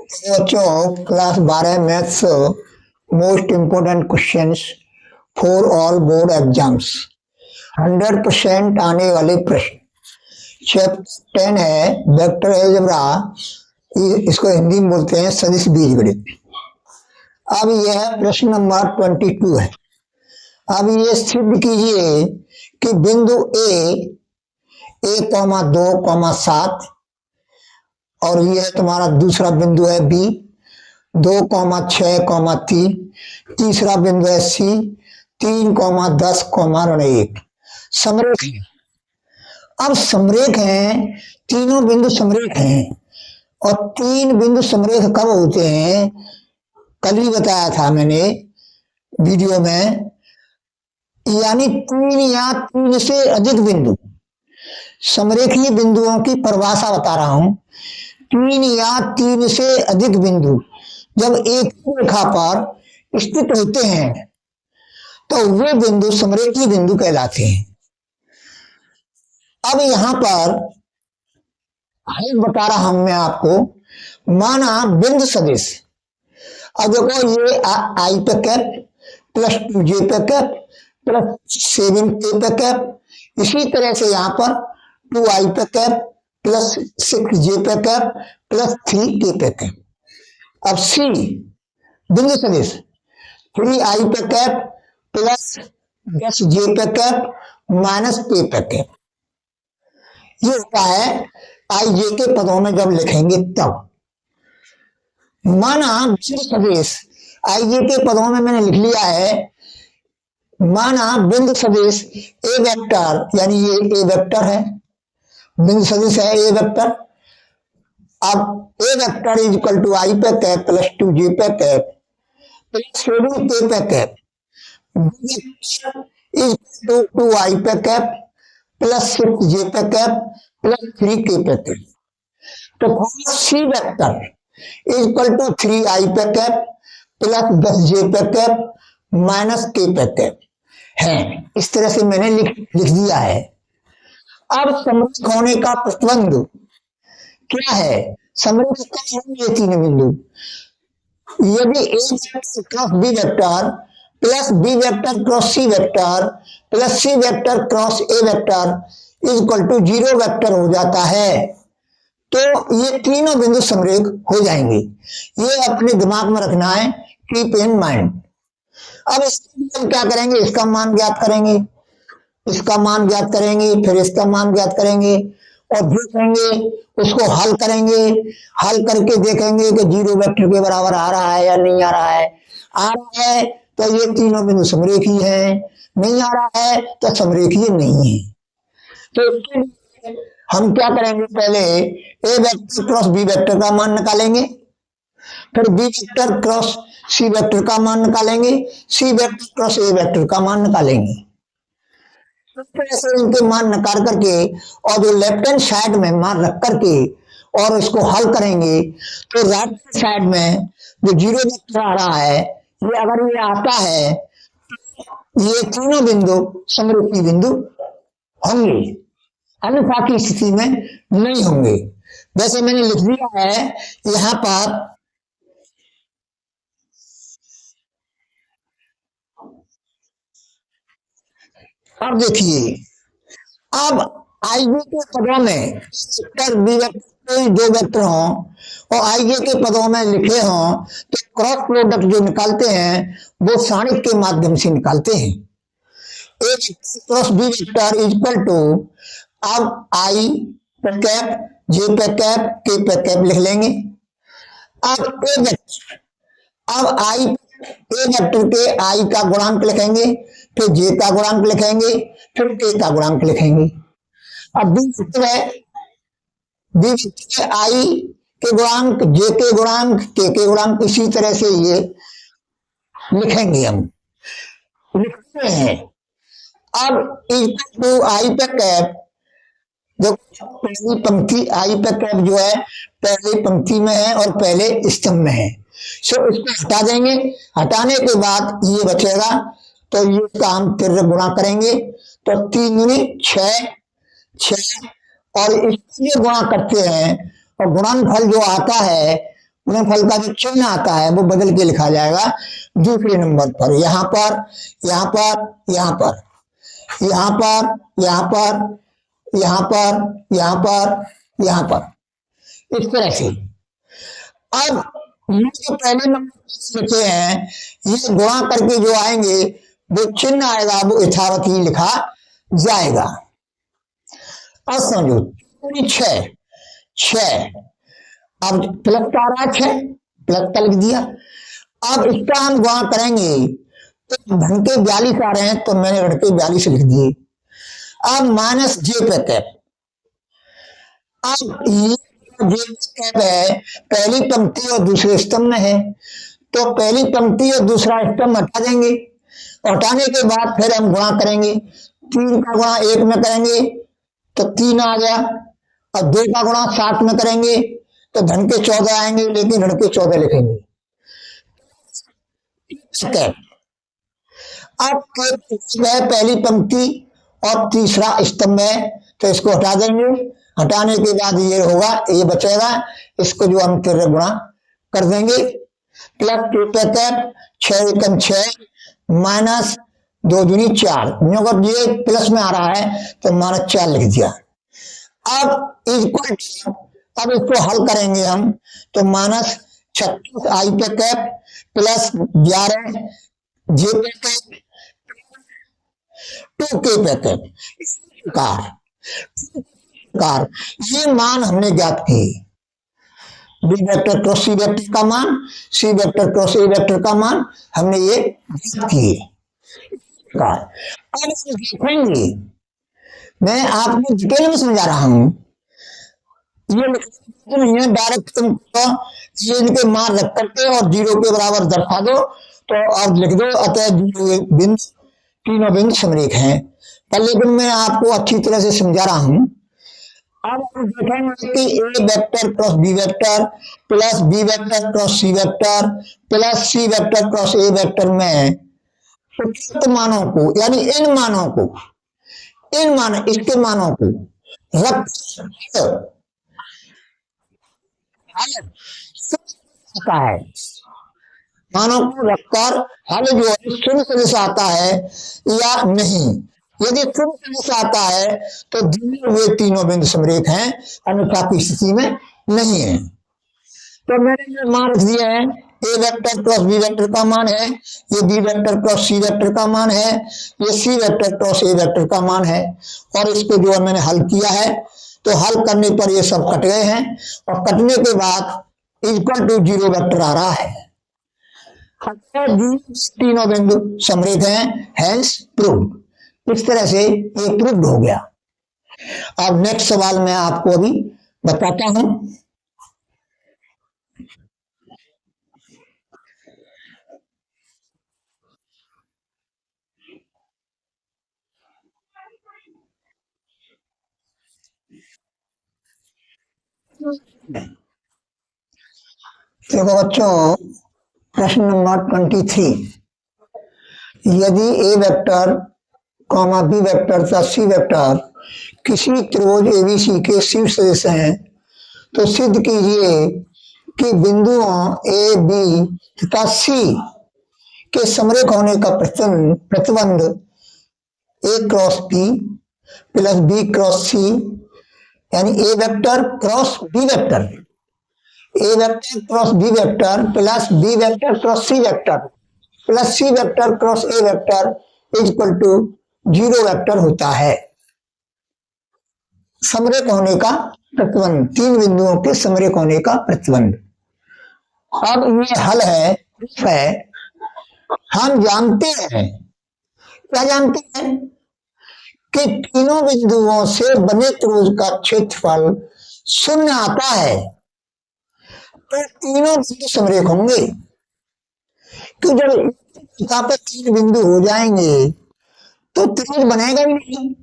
बच्चों class 12 maths most important questions for all board exams 100% आने वाले प्रश्न। चैप्टर 10 है वेक्टर अलजेब्रा, इसको हिंदी में बोलते हैं सदिश बीजगणित। अब यह प्रश्न नंबर 22 है। अब ये सिद्ध कीजिए कि बिंदु ए 2,7 और यह तुम्हारा दूसरा बिंदु है बी 2,6,3, तीसरा बिंदु है सी 3,10,1 समरेख है। अब समरेख हैं, तीनों बिंदु समरेख हैं और तीन बिंदु समरेख कब होते हैं कल ही बताया था मैंने वीडियो में, यानी तीन या तीन से अधिक बिंदु। समरेखीय बिंदुओं की परिभाषा बता रहा हूं। तीन या तीन से अधिक बिंदु जब एक रेखा पर स्थित होते हैं तो वे बिंदु समरेखीय बिंदु कहलाते हैं। अब यहां पर हल बता रहा हूं मैं आपको। माना बिंदु सदिश, अब देखो ये आई पे कैप प्लस 2j पे कैप प्लस 7k पे कैप, इसी तरह से यहाँ पर 2i पे कैप प्लस 6j पे कैप प्लस 3k पे कैप। अब सी बिंदु सदिश 3i पे कैप प्लस 10j पे कैप माइनस k पे कैप। ये होता है आई जे के पदों में जब लिखेंगे तब। माना बिंदु सदिश आई जे के पदों में मैंने लिख लिया है। माना बिंदु सदिश ए वेक्टर, यानी ये ए वेक्टर है, बिंदु सदिश है ए वेक्टर। अब A vector is equal to आई पे कैप प्लस 2j पे कैप प्लस 7k पे कैप इज टू 2i पे कैप प्लस 6j पे कैप प्लस 3k पे कैप। तो C vector is equal to 3i पे कैप प्लस 10j पे cap minus k पे कैप है। इस तरह से मैंने लिख दिया है। अब समरेख होने का प्रतिबंध क्या है? समरेख का ये तीन बिंदु, यदि A vector cross B vector plus B vector cross C vector plus C vector cross A vector is equal to 0 vector हो जाता है तो ये तीनों बिंदु समरेख हो जाएंगे। ये अपने दिमाग में रखना है, कीप इन माइंड। अब इसका क्या करेंगे? इसका मान ज्ञात करेंगे, इसका मान ज्ञात करेंगे, फिर इसका मान ज्ञात करेंगे और देखेंगे, उसको हल करेंगे। हल करके देखेंगे कि 0 वेक्टर के बराबर आ रहा है या नहीं आ रहा है। आ रहा है तो ये तीनों बिंदु समरेखीय है, नहीं आ रहा है तो समरेखीय नहीं है। तो इसके लिए हम क्या करेंगे? पहले ए वेक्टर क्रॉस बी वेक्टर का मान निकालेंगे, फिर B vector cross C vector का मान निकालेंगे, सी वेक्टर क्रॉस ए वेक्टर का मान निकालेंगे। ऐसे इनके मान निकाल करके और जो लेफ्ट हैंड साइड में मान रख करके और इसको हल करेंगे तो राइट हैंड साइड में जो 0 वेक्टर आ रहा है, ये अगर ये आता है ये तीनों बिंदु समरूपी बिंदु होंगे, अन्यथा की स्थिति में नहीं होंगे। वैसे मैंने लिख दिया है यहां पर। अब देखिए, अब आईजे के पदों में वेक्टर बी वेक्टर कोई दो वेक्टर हों और आईजे के पदों में लिखे हों तो क्रॉस प्रोडक्ट जो निकालते हैं वो सारणिक के माध्यम से निकालते हैं। A cross B vector is equal to, अब आई पे कैप जे पे कैप के पे कैप लिख लेंगे। अब ए वेक्टर, अब आई ए वेक्टर के आई का गुणांक लिखेंगे, फिर जे का गुणांक लिखेंगे, फिर के का गुणांक लिखेंगे। अब बी वेक्टर है, बी वेक्टर है आई के गुणांक, जे के गुणांक, के गुणांक, इसी तरह से ये लिखेंगे। हम लिखते हैं अब इक्वल टू आई पे कैप, जो पहली पंक्ति आई पे कैप जो है पहली पंक्ति में है और पहले स्तंभ में है, सो इसको हटा देंगे। हटाने के बाद ये बचेगा तो ये इसका हम फिर गुणा करेंगे तो 3 दूनी 6 और इसलिए गुणा करते हैं और गुणनफल जो आता है गुणनफल का जो चिन्ह आता है वो बदल के लिखा जाएगा दूसरे नंबर पर, यहाँ पर, यहाँ पर, यहाँ पर, यहाँ पर, यहाँ पर, यहाँ पर, यहाँ पर, यहाँ पर, इस तरह से। अब ये जो पहले नंबर लिखे हैं, ये गुणा करके जो आएंगे वो चिन्ह आएगा वो यथावत ही लिखा जाएगा। अब समझो 6, 6, अब प्लस का आ रहा है 6, प्लस का लिख दिया। अब इसका हम गुणा करेंगे तो धन के 42 आ रहे हैं तो मैंने ऋण के 42 लिख दिए। अब माइनस जे पे कैप, अब ये जे कैप है पहली पंक्ति और दूसरे स्तंभ में है, तो पहली पंक्ति और दूसरा स्तंभ हटा देंगे, हटाने के बाद फिर हम गुणा करेंगे। 3 का गुणा 1 में करेंगे तो 3 आ गया, और 2 का गुणा 7 में करेंगे तो धन के 14 आएंगे, लेकिन ऋण के 14 लिखेंगे। अब पहली पंक्ति और तीसरा स्तंभ है तो इसको हटा देंगे, हटाने के बाद ये होगा, ये बचेगा, इसको जो हम 13 गुणा कर देंगे। प्लस 2 पे कैप 6 एकम 6 माइनस 2 दूनी 4, अगर ये प्लस में आ रहा है तो माइनस 4 लिख दिया। अब इक्वल, अब इसको हल करेंगे हम तो माइनस 36 आई पे कैप प्लस 11 जे पे कैप 2 के पे कैप, इस प्रकार ये मान हमने ज्ञात किए। B vector cross C vector का मान, सी वेक्टर क्रॉस ए वेक्टर का मान हमने ये ज्ञात किए। अब देखेंगे, मैं आपको डिटेल में समझा रहा हूं, ये नहीं है डायरेक्ट तुमको ये इनके मान रख करके और 0 के बराबर दर्शा दो तो आप लिख दो अतः बिंदु, तीनों बिंदु समरेख हैं। पर लेकिन मैं आपको अच्छी तरह से समझा रहा हूं। अब हम देखेंगे कि A vector cross B vector plus B vector cross C vector plus C vector cross A vector में उपयुक्त मानों को, यानी इन मानों को, इन मान इसके मानों को रख है, मानों को रखकर हल जो है शून्य सदस्य आता है या नहीं। यदि शून्य सदस्य आता है तो दिए हुए तीनों बिंदु समरेख हैं, अन्यथा की स्थिति में नहीं है। तो मैंने मान रख दिया है, A vector cross B vector का मान है, ये B vector cross C vector का मान है, ये सी वेक्टर क्रॉस ए वेक्टर का मान है, और इसको जो है मैंने हल किया है। तो हल करने पर ये सब कट गए हैं, और कटने के बाद इक्वल टू 0 वेक्टर आ रहा है। तीनों बिंदु समरेख हैं, हेंस प्रूव्ड। इस तरह से ये प्रूव्ड हो गया। अब नेक्स्ट सवाल मैं आपको अभी बताता हूं। देखो बच्चों, प्रश्न नंबर 23, यदि A vector comma B vector तथा सी वेक्टर किसी त्रिभुज एबीसी के शीर्ष सदस्य हैं तो सिद्ध कीजिए कि बिंदुओं ए बी तथा सी के समरेख होने का प्रतिबंध A cross B plus B cross C, यानी A vector cross B vector, A vector cross B vector plus B vector cross C vector plus C vector cross A vector equal to 0 vector होता है। समरेख होने का प्रतिबंध, 3 बिंदुओं के समरेख होने का प्रतिबंध। अब ये हल है, हम जानते हैं, क्या जानते हैं कि तीनों बिंदुओं से बने त्रिभुज का क्षेत्रफल 0 आता है तो तीनों बिंदु समरेख होंगे। तो जब यहाँ पे 3 बिंदु हो जाएंगे तो त्रिभुज बनेगा ही नहीं,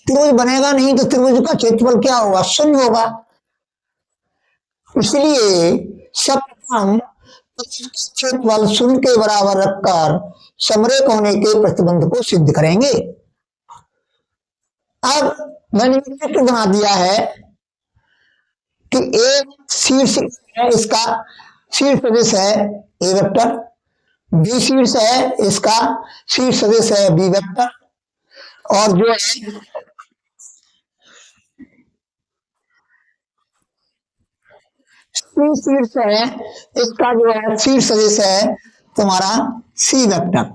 त्रिभुज बनेगा नहीं तो त्रिभुज का क्षेत्रफल क्या होगा, 0 होगा। इसलिए सब हम क्षेत्रफल 0 के बराबर रखकर समरेख होने के प्रतिबंध को सिद्ध करेंगे। अब मैंने बना दिया है कि एक शीर्ष है इसका शीर्ष सदिश है ए वेक्टर, बी शीर्ष है इसका, शीर्ष सदिश है बी वेक्टर, और जो है सी शीर्ष है इसका, जो है शीर्ष सदिश है तुम्हारा सी वेक्टर,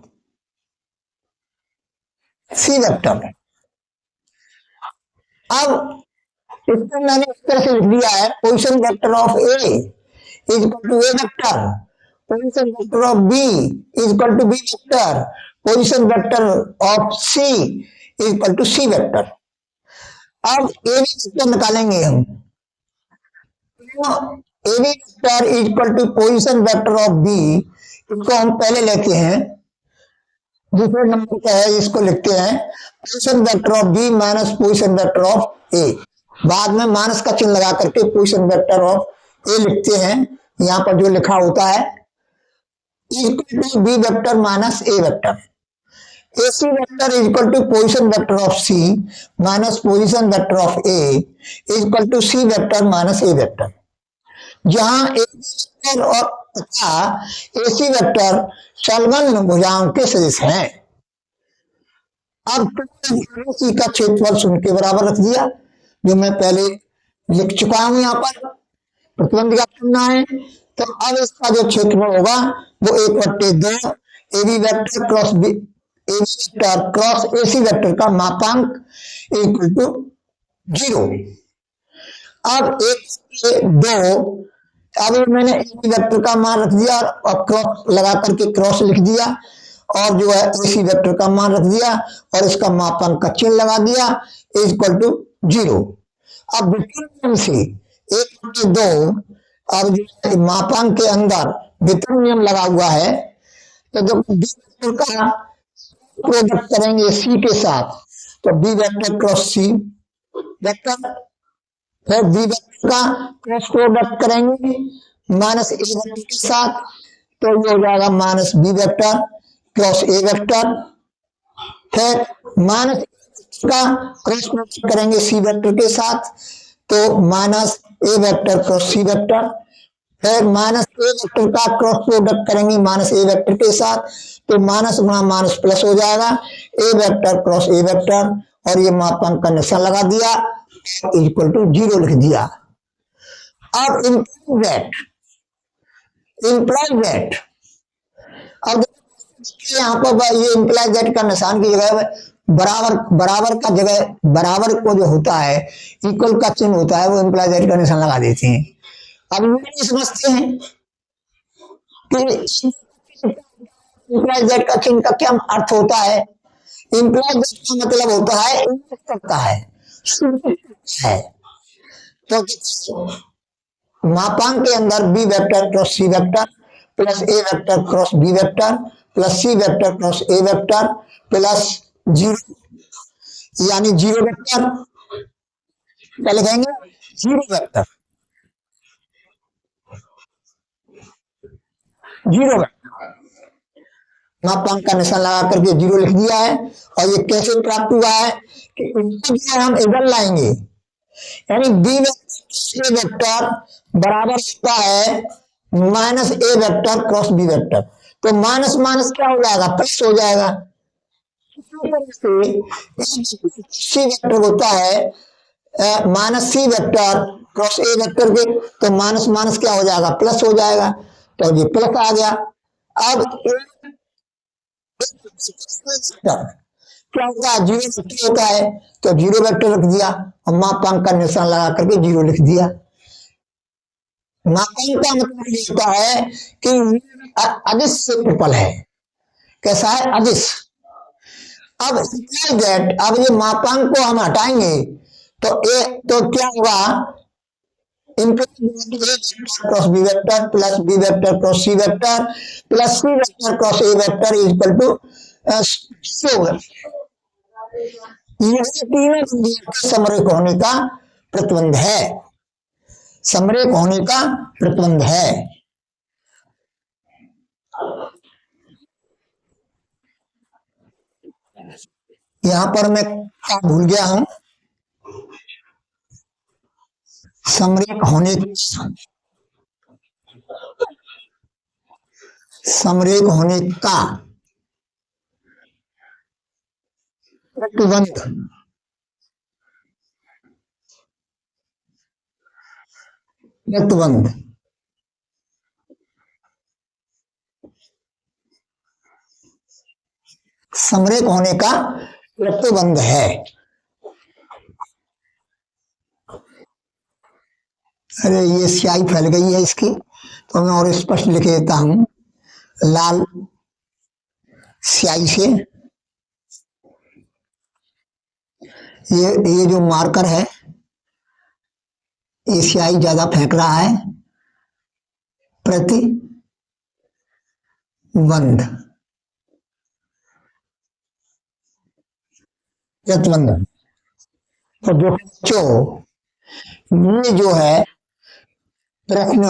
सी वेक्टर। अब इसको मैंने इस तरह से लिख दिया है, position vector of A is equal to A vector, position vector of B is equal to B vector, position vector of C is equal to C vector. अब ए बी वेक्टर निकालेंगे हम, A B vector is equal to position vector of B, इसको हम पहले लेते हैं, दूसरे number का है इसको लिखते हैं position vector of B minus position vector of A, बाद में माइनस का चिन्ह लगा करके पोजीशन वेक्टर ऑफ ए लिखते हैं, यहाँ पर जो लिखा होता है equal to B vector minus A vector, A C vector is equal to position vector of C minus position vector of A is equal to C vector minus A vector, जहां A vector और तथा ए C vector संलग्न भुजाओं के सदिश हैं। अब सी का क्षेत्रफल शून्य के बराबर रख दिया, जो मैं पहले लिख चुका हूं, यहाँ पर प्रतिबंध क्या करना है, तो अब इसका जो क्षेत्रफल होगा वो 1/2 A B vector cross B, A B vector cross A C vector का मापांक इक्वल टू 0। अब 1/2, अब मैंने ए बी वेक्टर का मान रख दिया और क्रॉस लगा करके क्रॉस लिख दिया, और जो है ए सी वेक्टर का मान रख दिया और इसका मापांक का चिन्ह लगा दिया इक्वल टू 0। अब वितरण से 1/2, अब जो मापांक के अंदर वितरण नियम लगा हुआ है, तो जब बी वेक्टर का प्रोडक्ट करेंगे सी के साथ, तो B vector cross C vector, फिर बी वेक्टर का क्रॉस प्रोडक्ट करेंगे माइनस ए वेक्टर के साथ, तो ये हो जाएगा minus B vector cross A vector, फिर माइनस का क्रॉस प्रोडक्ट करेंगे सी वेक्टर के साथ, तो minus A vector cross C vector, फिर माइनस ए वेक्टर का क्रॉस प्रोडक्ट करेंगे माइनस ए वेक्टर के साथ, तो माइनस गुणा माइनस प्लस हो जाएगा A vector cross A vector, और ये मापांक का निशान लगा दिया इक्वल टू 0 लिख दिया। अब इम्प्लाई दैट, अब यहाँ पर ये इम्प्लाई दैट का निशान की जगह बराबर का जगह बराबर को जो होता है इक्वल का चिन्ह होता है, वो इम्प्लाई दैट का निशान लगा देते हैं। अब ये समझते हैं कि इम्प्लाई दैट का चिन्ह का क्या अर्थ होता है। इम्प्लाई दैट का मतलब होता है करता है, तो मापांक के अंदर B vector cross C vector plus A vector cross B vector plus C vector cross A vector plus 0, यानी 0 वेक्टर, क्या लिखेंगे 0 वेक्टर, 0 वेक्टर, मापांक का निशान लगा करके 0 लिख दिया है। और ये कैसे प्राप्त हुआ है कि इनके हम इधर लाएंगे, यानी बी वेक्टर बराबर होता है minus A vector cross B vector, तो माइनस माइनस क्या हो जाएगा, प्लस हो जाएगा। सी वेक्टर होता है minus C vector cross A vector के, तो माइनस माइनस क्या हो जाएगा, प्लस हो जाएगा, तो ये प्लस आ गया। अब क्या होगा, 0 वेक्टर होता है, तो 0 वेक्टर रख दिया और मापांक का निशान लगा करके 0 लिख दिया। मापांक का मतलब ये होता है कि अदिश क्षेत्रफल है, कैसा है, अदिश। अब अब ये मापांक को हम हटाएंगे तो क्या होगा, cross B vector plus B vector cross C vector plus C vector cross A vector is equal to ये तीनों बिंदुओं के समरेख होने का प्रतिबंध है, समरेख होने का प्रतिबंध है। यहां पर मैं क्या भूल गया हूं, समरेख होने समरेख होने का प्रतिबंध प्रतिबंध समरेख होने का प्रतिबंध है। अरे ये स्याही फैल गई है इसकी, तो मैं और स्पष्ट लिख देता हूं लाल स्याही से। ये जो मार्कर है, ये स्याही ज्यादा फेंक रहा है। प्रतिबंध प्रतिबंध। तो जो बच्चों, ये जो है प्रश्न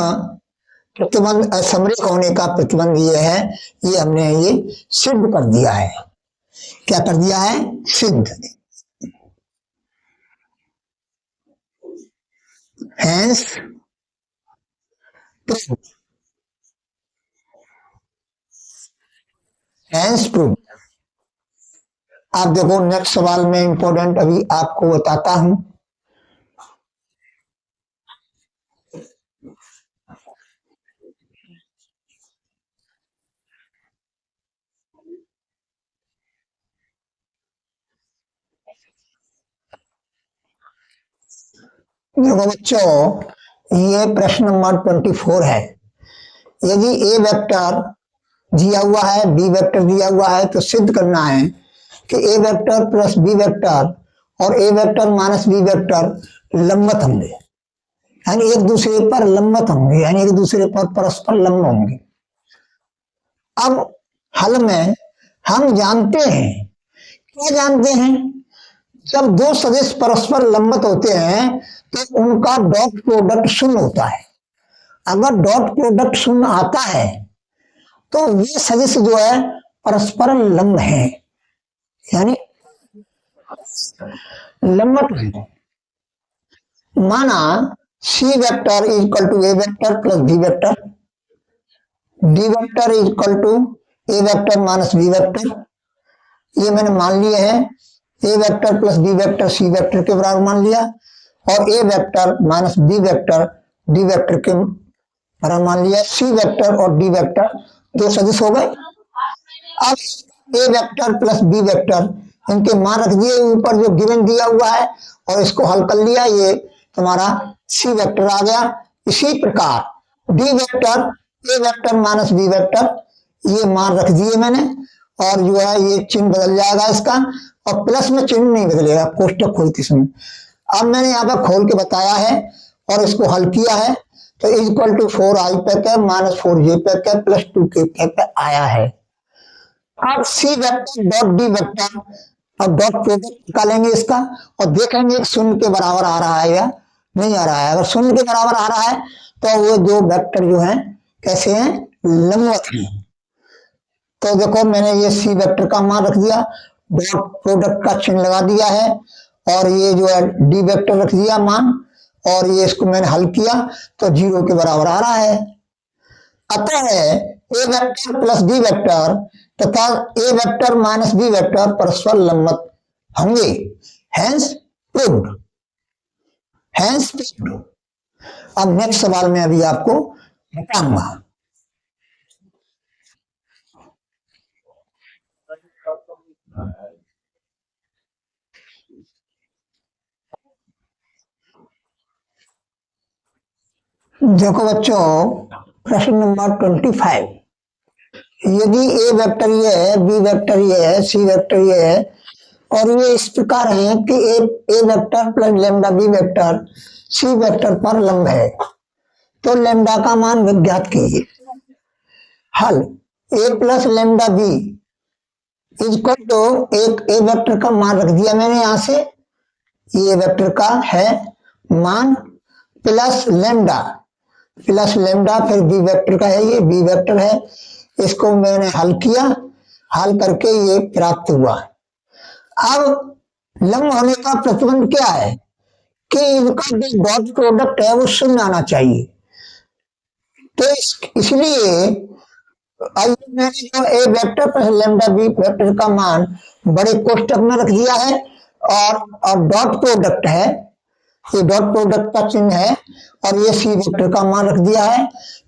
प्रतिबंध असमरिक होने का प्रतिबंध ये है, ये हमने ये सिद्ध कर दिया है। क्या कर दिया है? सिद्ध। Hence hence proved. आप देखो नेक्स्ट सवाल में इंपॉर्टेंट अभी आपको बताता हूं। देखो बच्चों, ये प्रश्न नंबर 24 है। यदि ए वेक्टर दिया हुआ है, बी वेक्टर दिया हुआ है, तो सिद्ध करना है कि A vector plus B vector और A vector minus B vector लंबवत होंगे, यानी एक दूसरे पर लंबवत होंगे, यानी एक दूसरे पर परस्पर लंब होंगे। अब हल में हम जानते हैं, क्या जानते हैं? जब दो सदिश परस्पर लंबवत होते हैं तो उनका डॉट प्रोडक्ट शून्य होता है। अगर डॉट प्रोडक्ट शून्य आता है तो ये सदिश जो है परस्पर लंब है, यानी लंबवत है। माना C vector is equal to A vector plus B vector, D vector is equal to A vector minus B vector. ये मैंने मान लिए हैं। A vector plus B vector C vector के बराबर मान लिया, और A vector minus B vector D vector के बराबर मान लिया। सी वेक्टर और डी वेक्टर दो सदिश हो गए। अब A vector plus B vector इनके मान रख दिए ऊपर जो गिवन दिया हुआ है, और इसको हल कर लिया, ये तुम्हारा सी वेक्टर आ गया। इसी प्रकार D vector A vector minus B vector ये मान रख दिए मैंने, और जो है ये चिन्ह बदल जाएगा इसका, और प्लस में चिन्ह नहीं बदलेगा कोष्टक खोलते समय। अब मैंने यहाँ पर खोल के बताया है और इसको हल किया है, तो इक्वल टू 4i पे कैप माइनस 4j पे कैप प्लस 2k पे आया है। अब सी वेक्टर डॉट डी वेक्टर, अब डॉट प्रोडक्ट निकालेंगे इसका और देखेंगे शून्य के बराबर आ रहा है या नहीं आ रहा है। अगर शून्य के बराबर आ रहा है तो वो दो वेक्टर जो है कैसे हैं? लंबवत हैं। तो देखो मैंने ये सी वेक्टर का मान रख दिया, डॉट प्रोडक्ट का चिन्ह लगा दिया है, और ये जो है डी वेक्टर रख दिया मान, और ये इसको मैंने हल किया तो 0 के बराबर आ रहा है। अतः A vector plus B vector तथा A vector minus B vector परस्पर लंबवत होंगे। Hence proved, hence proved. अब नेक्स्ट सवाल में अभी आपको बताऊंगा। देखो बच्चों, प्रश्न नंबर 25। यदि ए वेक्टर ये है, बी वेक्टर ये है, सी वेक्टर ये है, और ये इस प्रकार है कि A vector plus lambda B vector C vector पर लंब है, तो लेमडा का मान विज्ञात कीजिए। हल A plus lambda B equal to एक ए वेक्टर का मान रख दिया मैंने यहां से, ये वेक्टर का है मान प्लस लेमडा फिर बी वेक्टर का है, ये बी वेक्टर है। इसको मैंने हल किया, हल करके ये प्राप्त हुआ। अब लंब होने का प्रतिबंध क्या है कि इनका जो डॉट प्रोडक्ट है वो शून्य आना चाहिए। तो इसलिए अब मैंने जो A vector plus lambda B vector का मान बड़े कोष्टक में रख दिया है, और डॉट प्रोडक्ट है, ये डॉट प्रोडक्ट का चिन्ह है, और ये सी वेक्टर का मान रख दिया है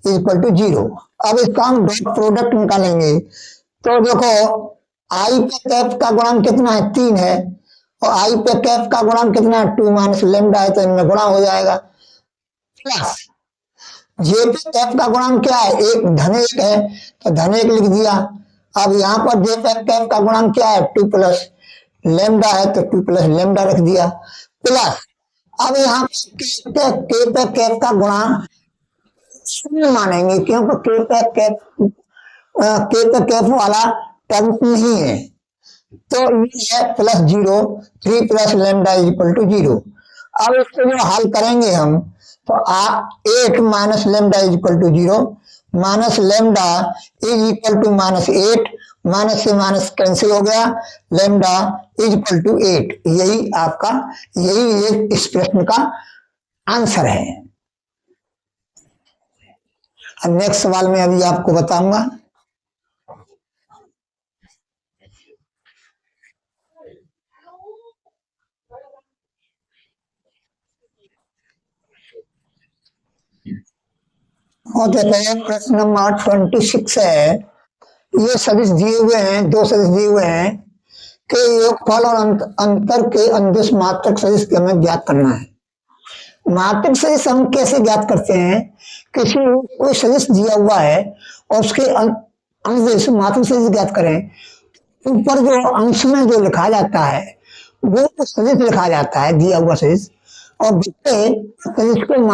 इक्वल टू 0। अब इसका हम डॉट प्रोडक्ट निकालेंगे, तो देखो आई पे कैप का गुणांक कितना है, 3 है, और आई पे कैप का गुणांक कितना है, 2 माइनस लेमडा है, तो इनमें गुणा हो जाएगा। प्लस जे पे कैप का गुणांक क्या है, एक धन 1 है, तो धन 1 लिख दिया। अब यहाँ पर जे पे कैप का गुणांक क्या है, 2 प्लस लेमडा है, तो 2 प्लस लेमडा रख दिया। प्लस अब यहाँ के पे कैप का गुणांक शून्य मानेंगे, क्योंकि के पे कैप वाला टर्म नहीं है, तो ये है plus 0, 3 plus lambda equal to 0। अब इसको जो हल करेंगे हम, तो 8 minus lambda equal to 0, minus lambda is equal to -8, minus से माइनस कैंसिल हो गया, लेमडा इज इक्वल टू 8। यही आपका, यही इस प्रश्न का आंसर है। अब नेक्स्ट सवाल में अभी आपको बताऊंगा। और देखते हैं प्रश्न नंबर 26 है। ये सदिश दिए हुए हैं, दो सदिश दिए हुए हैं कि योगफल और अंतर के अंदिश मात्रक सदिश के हमें ज्ञात करना है। मात्रक सदिश हम कैसे ज्ञात करते हैं, किसी कोई सदिश दिया हुआ है और उसके अंश मात्रक सदिश ज्ञात करें, ऊपर जो अंश में जो लिखा जाता है वो सदिश लिखा जाता है, दिया हुआ सदिश, और बट्टे सदिश को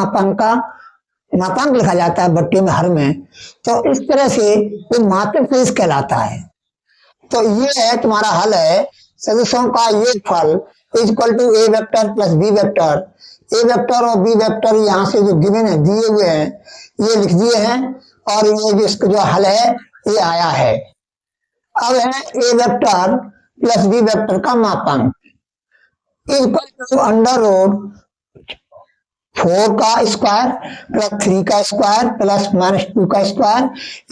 मापांक लिखा जाता है बट्टे में, हर में। तो इस तरह से वो मात्रक सदिश कहलाता है। तो ये है तुम्हारा हल है, सदिशों का योगफल is equal to A vector plus B vector. A vector और बी वेक्टर यहाँ से जो गिवन है, दिए हुए हैं, ये लिख दिए हैं, और ये जिसका जो हल है ये आया है। अब है A vector plus B vector का मापांक इक्वल टू अंडर रूट 4 का स्क्वायर प्लस 3 का स्क्वायर प्लस -2 का square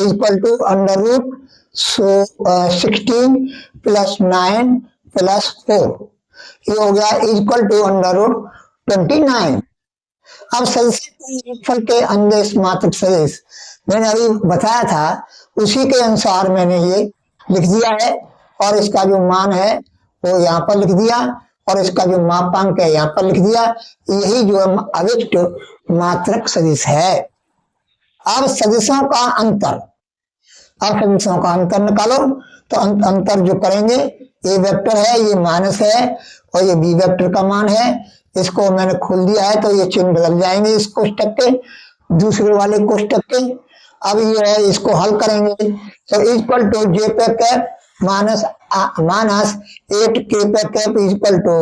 equal to under root 16 plus 9 plus 4, ये हो गया इक्वल टू अंडर रूट 29। अब सदिश के अंदेश मात्रक सदिश मैंने अभी बताया था, उसी के अनुसार मैंने ये लिख दिया है, और इसका जो मान है वो यहाँ पर लिख दिया, और इसका जो मापांक है यहाँ पर लिख दिया। यही जो अविष्ट मात्रक सदिश है। अब सदिशों का अंतर, अब सदिशों का अंतर निकालो, तो अंतर जो करेंगे, ये वेक्टर है, ये माइनस है, और ये बी वेक्टर का मान है। इसको मैंने खोल दिया है, तो ये चिन्ह बदल जाएंगे इस कोष्टक के, दूसरे वाले कोष्टक के। अब ये है, इसको हल करेंगे, तो इक्वल टू जे पे कैप माइनस 8 के पे कैप इक्वल टू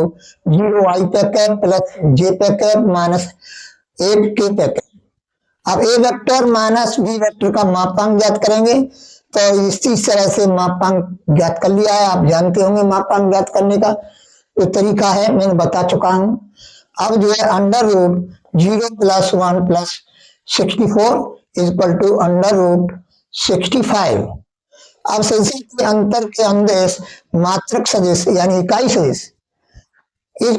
0 आई पे कैप प्लस जे पे कैप माइनस 8 के पे कैप। अब A vector minus B vector का मापांक ज्ञात करेंगे, तो इस तरह से मापांक ज्ञात कर लिया है। आप जानते होंगे मापांक ज्ञात करने का जो तरीका है, मैंने बता चुका हूं। अब जो है under root 0 plus 1 plus 64 equal to under root 65। अब सदिश के अंतर के अंदेश मात्रक सदिश यानी इकाई सदिश A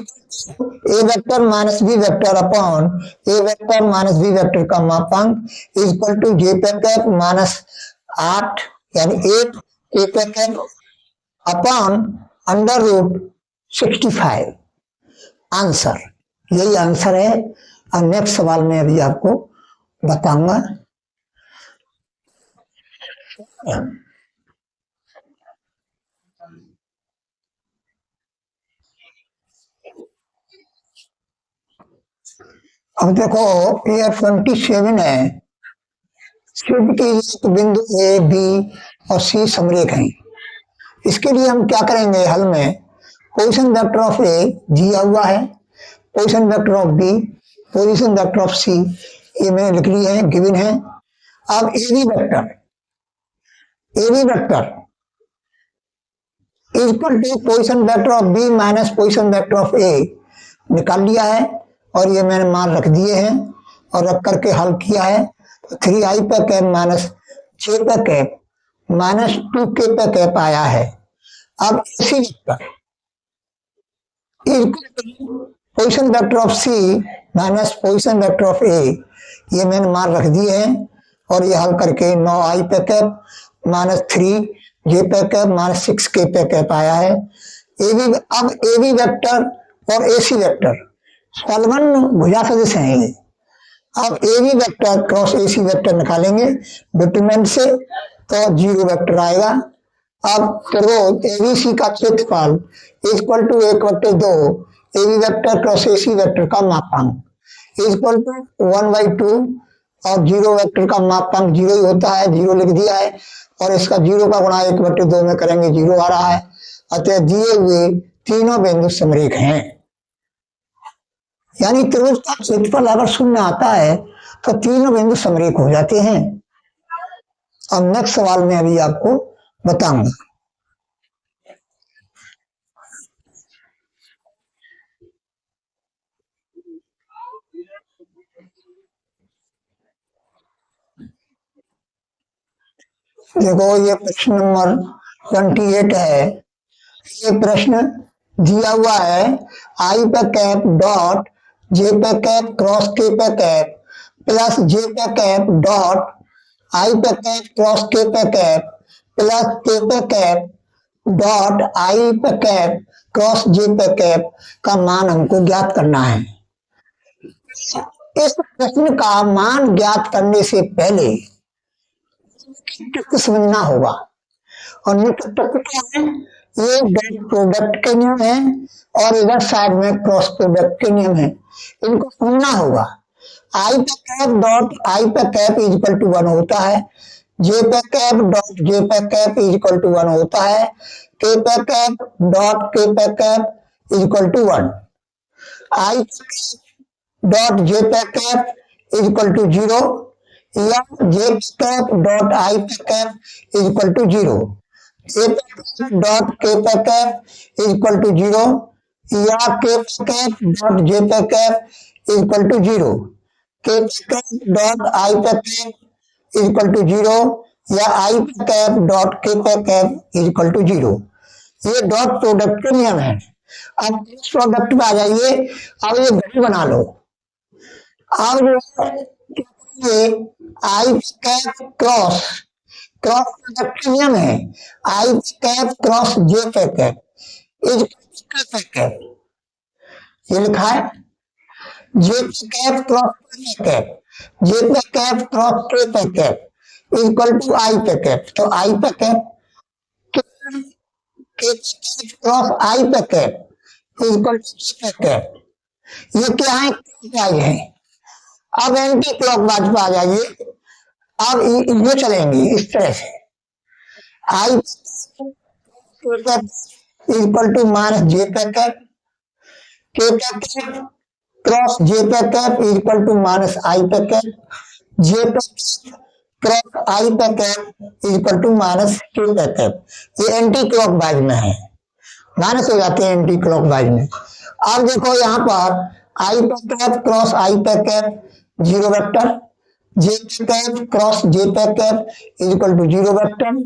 vector minus B vector upon A vector minus B vector का मापांक इक्वल टू जे पे कैप -8 यानी 8 के पे cap upon under root 65। Answer, यही आंसर है। और नेक्स्ट सवाल में अभी आपको बताऊंगा। अब देखो ये 27 है, सिद्ध की बिंदु ए बी और सी समरेख हैं। इसके लिए हम क्या करेंगे, हल में पोजीशन वेक्टर ऑफ ए दिया हुआ है, position vector of B, position vector of C, ये मैंने लिख लिए हैं, गिवन है। अब A B vector equal to position vector of B minus position vector of A निकाल लिया है, और ये मैंने मान रख दिए हैं, और रख करके हल किया है। तो 3 आई पे कैप माइनस जे पे कैप -2k पे कैप आया है। अब इसी vector position vector of C minus position vector of A, ये मैंने मान रख दिए हैं और ये हल करके 9i पे कैप -3j पे कैप -6k पे कैप आया है। अब ए बी वेक्टर और ए सी वेक्टर सलवन भुजा सदिश हैं ये। अब A B vector cross A C vector निकालेंगे डिटरमिनेंट से तो 0 वेक्टर आएगा। अब त्रिभुज एबीसी का क्षेत्रफल equal to 1/2 A B vector cross A C vector का मापांक इक्वल टू 1/2 और 0 वेक्टर का मापांक 0 ही होता है, 0 लिख दिया है और इसका 0 का गुणा 1/2 में करेंगे 0 आ रहा है। अतः दिए हुए तीनों बिंदु समरेख हैं, यानी त्रिभुज का क्षेत्रफल अगर शून्य आता है तो तीनों बिंदु समरेख हो जाते हैं। अब नेक्स्ट सवाल में अभी आपको बताऊंगा। देखो ये प्रश्न नंबर 28 है। ये प्रश्न दिया हुआ है आई पे कैप डॉट जे पे कैप क्रॉस के पे कैप प्लस जे पे कैप डॉट आई पे कैप क्रॉस के पे कैप प्लस के पे कैप डॉट आई पे कैप क्रॉस जे पे कैप का मान हमको ज्ञात करना है। इस प्रश्न का मान ज्ञात करने से पहले समझना होगा और नित्य तत्व क्या है, ये डॉट प्रोडक्ट के नियम है और इधर साइड में क्रॉस प्रोडक्ट के नियम है, इनको समझना होगा। आई पे कैप डॉट आई पे कैप इक्वल टू 1 होता है, जे पे कैप डॉट जे पे कैप इक्वल टू 1 होता है, के पे कैप डॉट के पे cap equal to 1, I dot J पे कैप इक्वल टू 0 या जे कैप डॉट आई पे cap equal to 0, J dot K पे कैप इक्वल टू 0 या के कैप डॉट जे पे कैप इक्वल टू 0, के कैप डॉट आई पे कैप इक्वल टू 0 या आई पे कैप डॉट के पे कैप इक्वल टू 0। ये डॉट प्रोडक्ट के नियम है। अब इस प्रोडक्ट में आ जाइए, अब ये घड़ी बना लो। अब ये आई कैप क्रॉस क्रॉस प्रोडक्ट का नियम है, आई कैप क्रॉस जे पे कैप कैप, ये लिखा है जे कैप क्रॉस के कैप, जे पे कैप क्रॉस के पे कैप इक्वल टू आई पे कैप। तो आई पे कैप क्रॉस आई पे कैप इक्वल टू जे पे कैप, ये क्या है? अब एंटी क्लॉकवाइज पे आ जाइए। अब ये चलेंगे इस तरह से, आई इक्वल टू माइनस जे पे कैप, के पे कैप क्रॉस जे पे कैप इक्वल टू माइनस आई पे कैप, जे पे क्रॉस आई पे कैप इक्वल टू माइनस के पे कैप। ये एंटी क्लॉकवाइज में है, माइनस हो जाते हैं एंटी क्लॉकवाइज में। अब देखो यहाँ पर आई पे कैप क्रॉस आई पे कैप 0 वेक्टर, जे पे कैप क्रॉस जे पे कैप इक्वल टू 0 वेक्टर,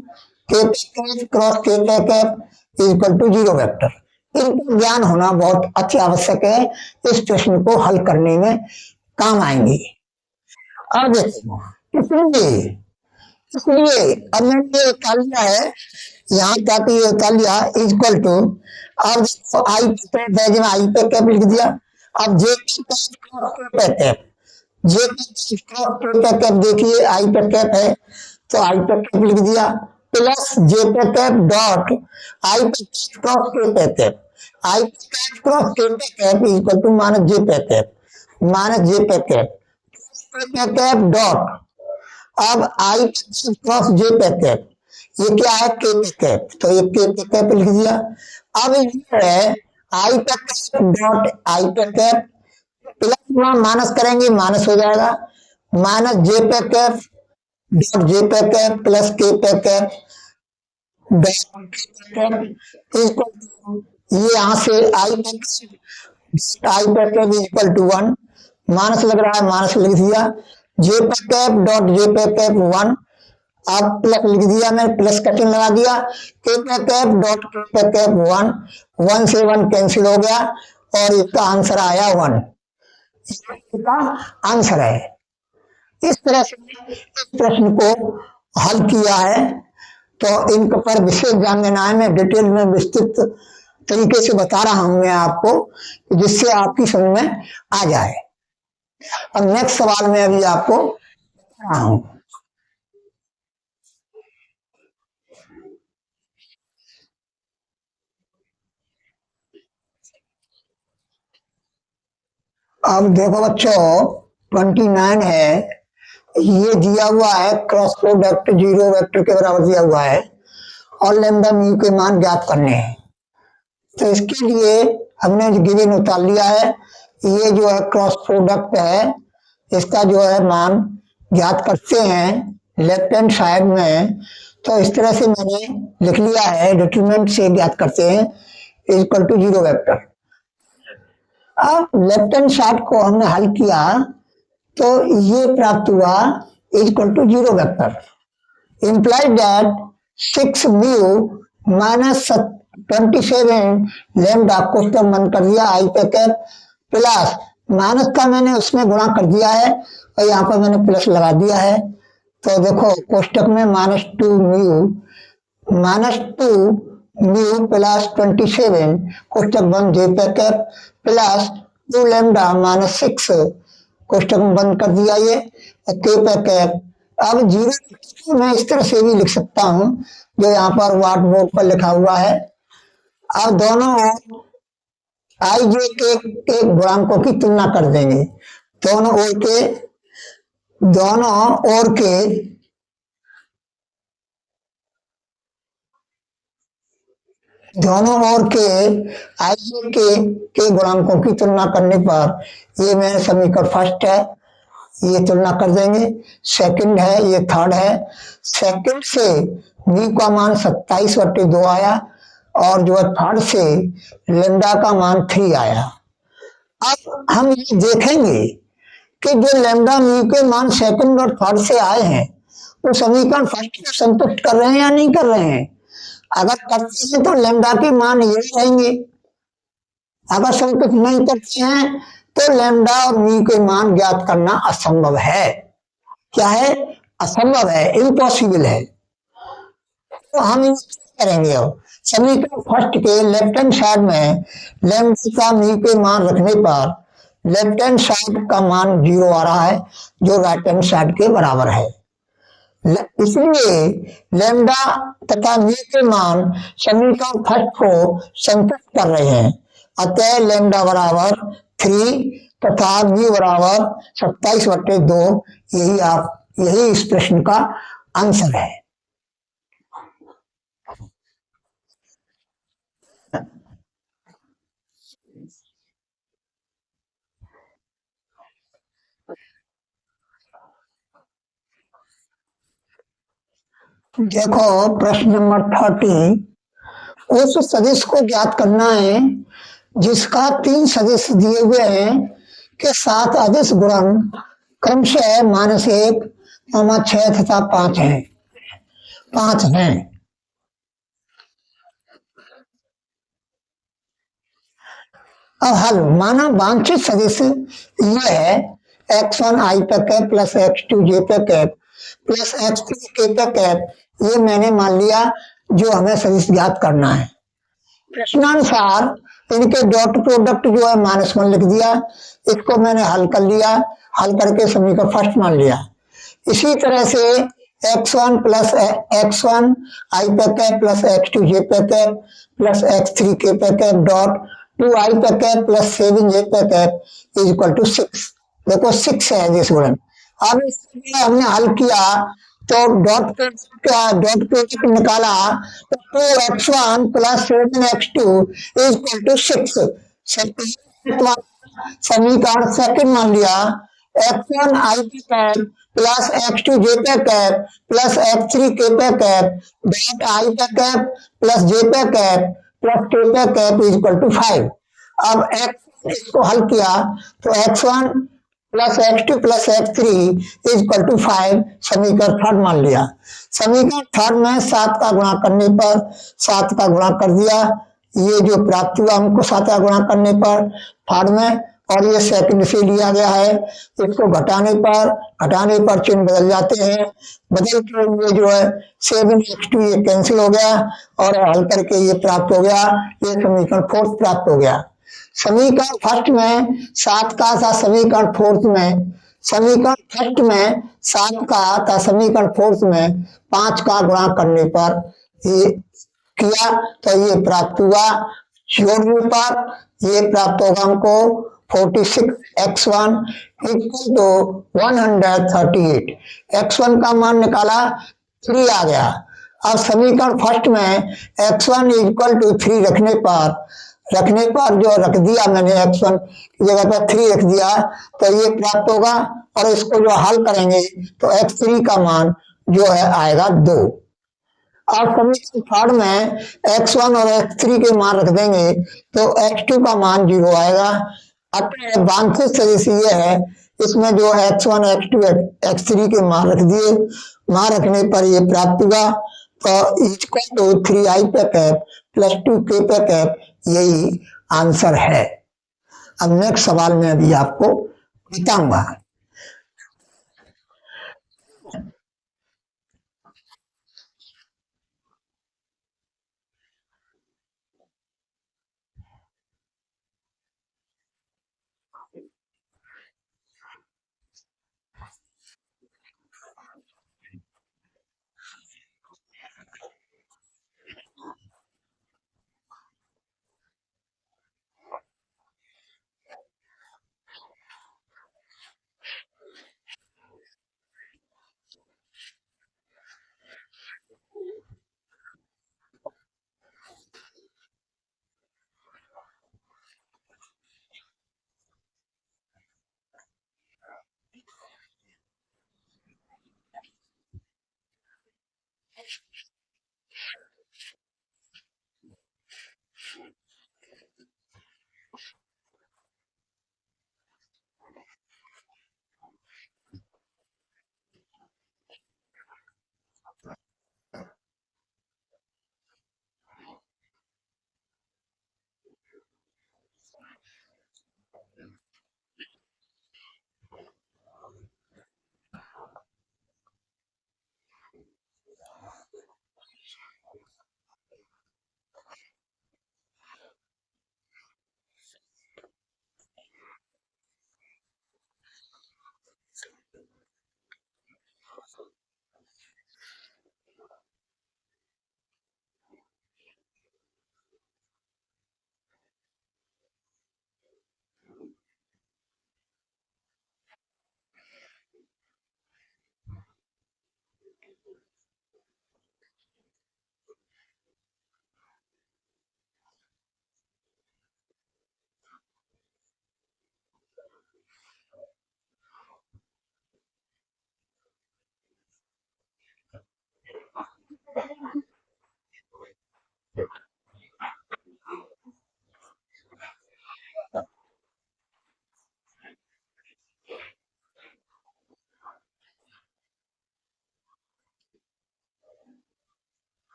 के पे कैप क्रॉस के पे कैप इक्वल टू 0 वेक्टर। इनका ज्ञान होना बहुत अति आवश्यक है, इस प्रश्न को हल करने में काम आएंगे। अब देखो इसलिए अब मैंने ये कर लिया है, यहाँ तक ये कर लिया इक्वल टू, अब आई पे कैप आई पे कैप लिख दिया। अब जे पे कैप जे पे कैप देखिए आई पे कैप है तो आई पे कैप लिख दिया, प्लस जे पे कैप डॉट आई पे क्रॉस के पे कैप, आई पे कैप क्रॉस के पे कैप इक्वल टू माइनस जे पे कैप, माइनस जे पे कैप डॉट अब आई पे क्रॉस जे पे कैप, ये क्या है के पे कैप, तो ये के पे कैप लिख दिया। अब ये है आई पे कैप डॉट आई पे कैप, प्लस माइनस करेंगे माइनस हो जाएगा, माइनस जे पे कैप डॉट जे पे कैप प्लस के पे कैप इक्वल टू, ये यहाँ से आई पे कैप इक्वल टू 1, माइनस लग रहा है माइनस लिख दिया, जे पे कैप डॉट जे पे कैप 1, अब प्लस लिख दिया, मैं प्लस का चिन्ह लगा दिया, के पे कैप डॉट के पे कैप 1, 1 से 1 कैंसिल हो गया और इसका आंसर आया 1, इसका आंसर है। इस तरह से इस प्रश्न को हल किया है। तो इन पर विशेष ध्यान देना है, मैं डिटेल में विस्तृत तरीके से बता रहा हूं मैं आपको, जिससे आपकी समझ में आ जाए। अब नेक्स्ट सवाल में अभी आपको बता रहा हूं। अब देखो बच्चों, 29 है, ये दिया हुआ है क्रॉस प्रोडक्ट जीरो वेक्टर के बराबर दिया हुआ है और लैम्डा म्यू के मान ज्ञात करने हैं। तो इसके लिए हमने गिवन उतार लिया है, ये जो है क्रॉस प्रोडक्ट है, इसका जो है मान ज्ञात करते हैं लेफ्ट हैंड साइड में। तो इस तरह से मैंने लिख लिया है, डिटरमिनेंट से ज्ञात करते हैं इक्वल टू जीरो वेक्टर। अब लेफ्ट हैंड साइड को हमने हल किया तो ये प्राप्त हुआ equal to zero vector, implied that 6 mu minus 27 lambda कोष्टक बंद कर दिया आई पे कैप प्लस माइनस का मैंने उसमें गुणा कर दिया है और यहाँ पर मैंने प्लस लगा दिया है। तो देखो कोष्टक में -2 म्यू प्लस 27 कोष्टक बंद जे पे कैप प्लस 2 लैम्डा -6 कोष्टक में बंद कर दिया ये के पे कैप। अब जीरो मैं इस तरह से भी लिख सकता हूं जो यहाँ पर व्हाइट बोर्ड पर लिखा हुआ है। अब दोनों आई जे के गुणांकों की तुलना कर देंगे, दोनों ओर के आई जे के गुणांकों की तुलना करने पर ये मेरा समीकरण फर्स्ट है, ये तुलना कर देंगे। सेकंड है, ये थर्ड है। सेकंड से म्यू का मान 27/2 आया और जो है थर्ड से लैम्डा का मान 3 आया। अब हम ये देखेंगे कि जो लैम्डा म्यू के मान सेकंड और थर्ड से आए हैं वो समीकरण फर्स्ट को संतुष्ट कर रहे हैं या नहीं कर रहे हैं। अगर करते हैं तो लैम्डा के मान ये रहेंगे, अगर संतुष्ट नहीं करते हैं तो लैम्डा और म्यू के मान ज्ञात करना असंभव है। क्या है? असंभव है, इम्पॉसिबल है। तो हम करेंगे, अब समीकरण फर्स्ट के लेफ्ट हैंड साइड में लैम्डा का म्यू के मान रखने पर लेफ्ट हैंड साइड का मान 0 आ रहा है जो राइट हैंड साइड के बराबर है। इसलिए लैम्डा तथा म्यू के मान समीकरण फर्स्ट को संतुष्ट कर रहे हैं। अतः लैम्डा बराबर 3 तथा म्यू बराबर 27/2, यही इस प्रश्न का आंसर है। देखो प्रश्न नंबर 30, उस सदिश को ज्ञात करना है जिसका 3 सदिश दिए हुए हैं के 7 अदिश गुणन क्रमशः -1, 6 तथा 5 हैं। अब हल माना वांछित सदिश ये है x1 आई पे कैप प्लस x2 जे पे कैप प्लस x3 के पे कैप। ये मैंने मान लिया जो हमें सदिश ज्ञात करना है। प्रश्नानुसार इनके डॉट प्रोडक्ट जो है -1 लिख दिया, इसको मैंने हल कर लिया, हल करके समीकरण फर्स्ट मान लिया। इसी तरह से x1 प्लस x1 आई पे कैप प्लस x2 जे पे कैप प्लस x3 के पे कैप डॉट 2 आई पे कैप प्लस 7 जे पे कैप इज इक्वल टू 6। देखो 6 है जिस गुणन। अब इसको हमने हल किया तो डॉट प्रोडक्ट निकाला तो 2x1 plus 7x2 is equal to 6। समीकरण सेकंड मान लिया, x1 आई पे कैप प्लस x2 जे पे कैप प्लस x3 के पे कैप डॉट आई पे कैप प्लस जे पे कैप प्लस के पे कैप इज इक्वल टू 5। अब x इसको हल किया तो x1 plus X two plus X three is equal to 5, समीकरण थर्ड मान लिया। समीकरण थर्ड में 7 का गुणा करने पर 7 का गुणा कर दिया, ये जो प्राप्त हुआ हमको 7 का गुणा करने पर थर्ड में, और ये सेकंड से लिया गया है। इसको घटाने पर चिन्ह बदल जाते हैं, बदल के ये जो है 7x2 ये कैंसिल हो गया और हल करके ये प्राप्त हो गया, ये समीकरण फोर्थ प्राप्त हो गया। समीकरण फर्स्ट में 7 का था, समीकरण फोर्थ में समीकरण फर्स्ट में 7 का था, समीकरण फोर्थ में 5 का गुणा करने पर ये किया तो ये प्राप्त हुआ। जोड़ने पर ये प्राप्त होगा हमको 46x1 इक्वल टू 138। x1 का मान निकाला 3 आ गया। अब समीकरण फर्स्ट में x1 इक्वल टू 3 रखने पर जो रख दिया मैंने x1 की जगह पर 3 रख दिया तो ये प्राप्त होगा, और इसको जो हल करेंगे तो x3 का मान जो है आएगा 2। और समीकरण थर्ड में x1 और x3 के मान रख देंगे तो x2 का मान 0 आएगा। अतः वांछित सदिश ये है, इसमें जो x1 x2 x3 के मान रख दिए, मान रखने पर ये प्राप्त हुआ। तो इक्वल टू 3i पे कैप प्लस 2k पे कैप, यही आंसर है। अब नेक्स्ट सवाल में अभी आपको बताऊंगा।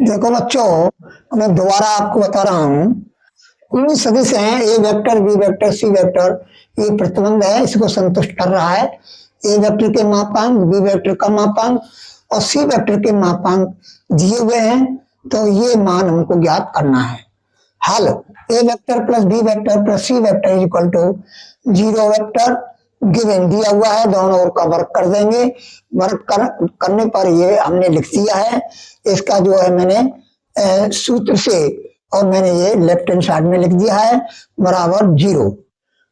देखो बच्चों, मैं दोबारा आपको बता रहा हूं, कोई सदिश है A vector B vector C vector, ये प्रतिबंध है, इसको संतुष्ट कर रहा है। ए वेक्टर के मापांक, बी वेक्टर का मापांक और सी वेक्टर के मापांक दिए हुए हैं, तो ये मान हमको ज्ञात करना है। हल A vector plus B vector plus C vector equal to 0 vector given दिया हुआ है, दोनों ओर का वर्क कर देंगे। वर्क करने पर ये हमने लिख दिया है, इसका जो है मैंने सूत्र से और मैंने ये लेफ्ट हैंड साइड में लिख दिया है बराबर 0।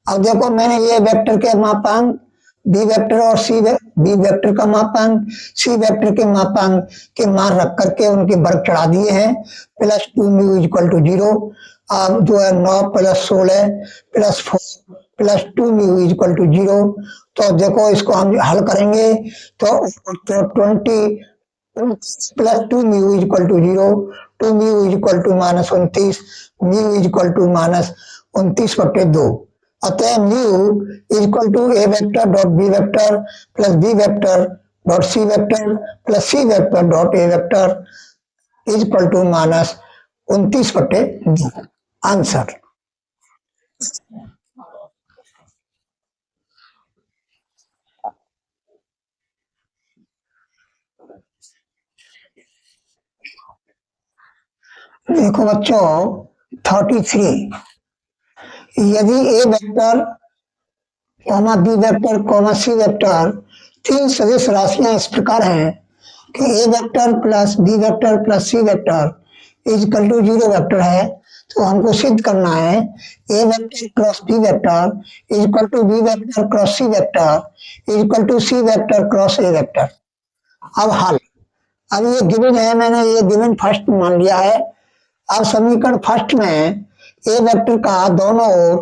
अब देखो मैंने ये वेक्टर के मापांक बी वेक्टर और बी वेक्टर का मापांक सी वेक्टर के मापांक के मान रख करके उनके वर्ग चढ़ा दिए हैं। Plus 2 mu equal to 0। अब जो है 9 plus 16 plus 4 plus 2 mu equal to 0। तो देखो इसको हम हल करेंगे तो 20 plus 2 mu equal to 0, 2 mu equal to minus 29, mu equal to minus 29/2। अतः mu equal to A vector dot B vector plus B vector dot C vector plus C vector dot A vector equal to minus 29/2। Answer. देखो बच्चों 33, यदि A vector comma B vector comma C vector तीन सदिश राशियां इस प्रकार हैं कि A vector plus B vector plus C vector equal to 0 vector है, तो हमको सिद्ध करना है A vector cross B vector equal to B vector cross C vector equal to C vector cross A vector. अब हल, अब ये गिवन है, मैंने ये गिवन फर्स्ट मान लिया है। अब समीकरण फर्स्ट में ए वेक्टर का दोनों ओर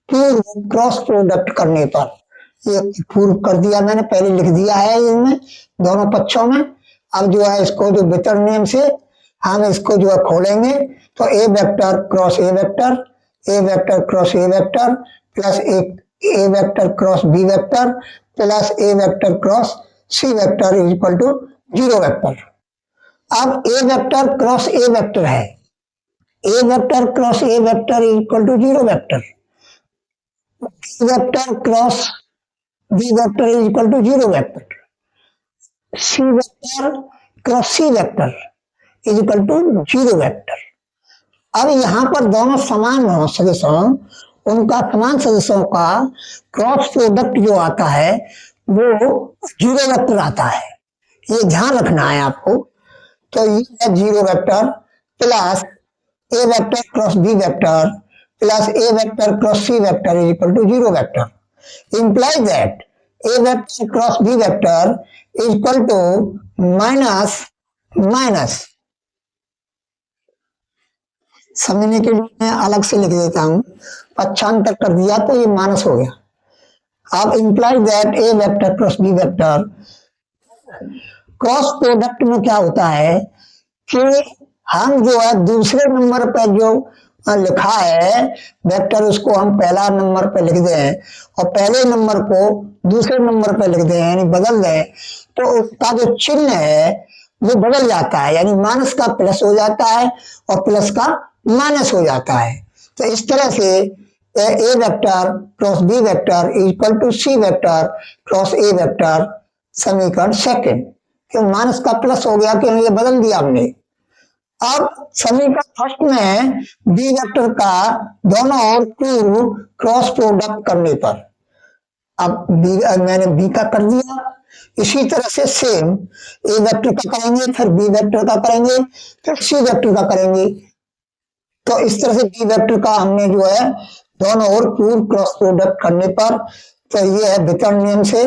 पूर्व क्रॉस प्रोडक्ट करने पर, ये पूर्व कर दिया मैंने, पहले लिख दिया है इनमें दोनों पक्षों में। अब जो है इसको जो वितरण नियम से हम इसको जो है खोलेंगे, तो A vector cross A vector, A vector cross A vector plus A vector cross B vector plus A vector cross C vector equal to 0 vector. अब A vector cross A vector है, A vector cross A vector equal to 0 vector, B vector cross B vector equal to 0 vector, C vector cross C vector equal to 0 vector. अब यहाँ पर दोनों समान सदस्यों, उनका समान सदस्यों का क्रॉस प्रोडक्ट जो आता है वो 0 वेक्टर आता है, ये ध्यान रखना है आपको। तो ये है 0 vector plus A vector cross B vector plus A vector cross C vector equal to 0 vector. Implies that A vector cross B vector equal to minus minus. समझने के लिए मैं अलग से लिख देता हूं, पक्षांतर कर दिया तो ये माइनस हो गया। अब implies that A vector cross B vector, cross product में क्या होता है कि हम जो है दूसरे नंबर पर जो लिखा है वेक्टर, उसको हम पहला नंबर पर लिख दें और पहले नंबर को दूसरे नंबर पर लिख दें, यानी बदल दें, तो उसका जो चिन्ह है वो बदल जाता है, यानी माइनस का प्लस हो जाता है और प्लस का माइनस हो जाता है। तो इस तरह से A vector cross B vector equal to C vector cross A vector, समीकरण सेकंड। क्यों माइनस का प्लस हो गया, क्यों ये बदल दिया हमने। अब समीकरण फर्स्ट में बी वेक्टर का दोनों ओर पूर्व क्रॉस प्रोडक्ट करने पर, अब मैंने बी का कर दिया, इसी तरह से सेम ए वेक्टर का करेंगे, फिर बी वेक्टर का करेंगे, फिर सी वेक्टर का करेंगे। तो इस तरह से बी वेक्टर का हमने जो है दोनों ओर पूर्व क्रॉस प्रोडक्ट करने पर, तो ये है वितरण नियम से,